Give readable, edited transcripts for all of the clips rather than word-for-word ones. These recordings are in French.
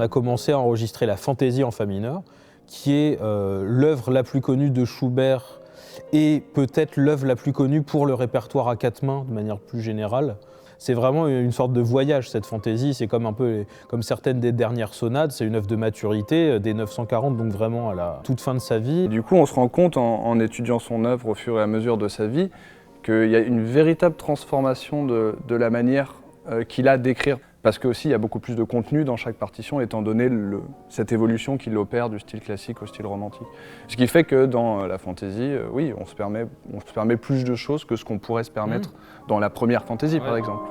a commencé à enregistrer la fantaisie en fa mineur, qui est l'œuvre la plus connue de Schubert et peut-être l'œuvre la plus connue pour le répertoire à quatre mains de manière plus générale. C'est vraiment une sorte de voyage, cette fantaisie. C'est comme un peu comme certaines des dernières sonates. C'est une œuvre de maturité dès 940, donc vraiment à la toute fin de sa vie. Et du coup, on se rend compte en étudiant son œuvre au fur et à mesure de sa vie qu'il y a une véritable transformation de la manière qu'il a d'écrire. Parce qu'aussi, il y a beaucoup plus de contenu dans chaque partition, étant donné cette évolution qu'il opère du style classique au style romantique. Ce qui fait que dans la fantaisie, oui, on se permet plus de choses que ce qu'on pourrait se permettre dans la première fantaisie, par exemple.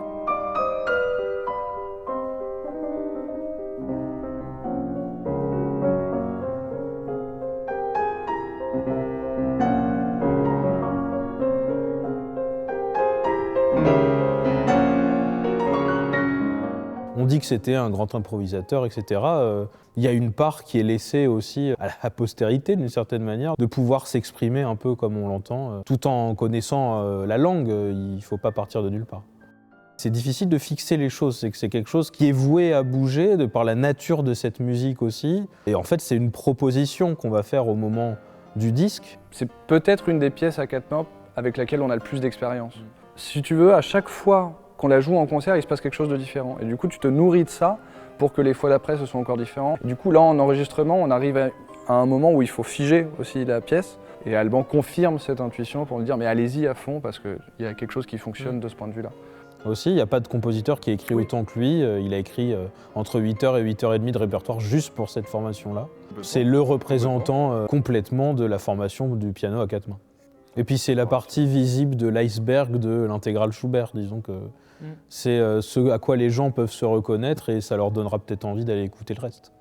On dit que c'était un grand improvisateur, etc. Il y a une part qui est laissée aussi à la postérité, d'une certaine manière, de pouvoir s'exprimer un peu comme on l'entend, tout en connaissant la langue. Il ne faut pas partir de nulle part. C'est difficile de fixer les choses, c'est que c'est quelque chose qui est voué à bouger de par la nature de cette musique aussi. Et en fait, c'est une proposition qu'on va faire au moment du disque. C'est peut-être une des pièces à quatre mains avec laquelle on a le plus d'expérience. Si tu veux, à chaque fois qu'on la joue en concert, il se passe quelque chose de différent. Et du coup, tu te nourris de ça pour que les fois d'après, ce soit encore différent. Du coup, là, en enregistrement, on arrive à un moment où il faut figer aussi la pièce. Et Alban confirme cette intuition pour nous dire « mais allez-y à fond » parce qu'il y a quelque chose qui fonctionne de ce point de vue-là. Aussi, il n'y a pas de compositeur qui a écrit autant que lui. Il a écrit entre 8h et 8h30 de répertoire juste pour cette formation-là. C'est le représentant complètement de la formation du piano à quatre mains. Et puis c'est la partie visible de l'iceberg de l'intégrale Schubert, disons que c'est ce à quoi les gens peuvent se reconnaître et ça leur donnera peut-être envie d'aller écouter le reste.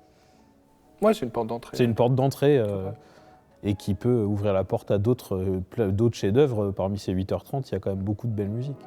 Ouais, c'est une porte d'entrée. C'est une porte d'entrée et qui peut ouvrir la porte à d'autres chefs-d'œuvre. Parmi ces 8h30, il y a quand même beaucoup de belle musique.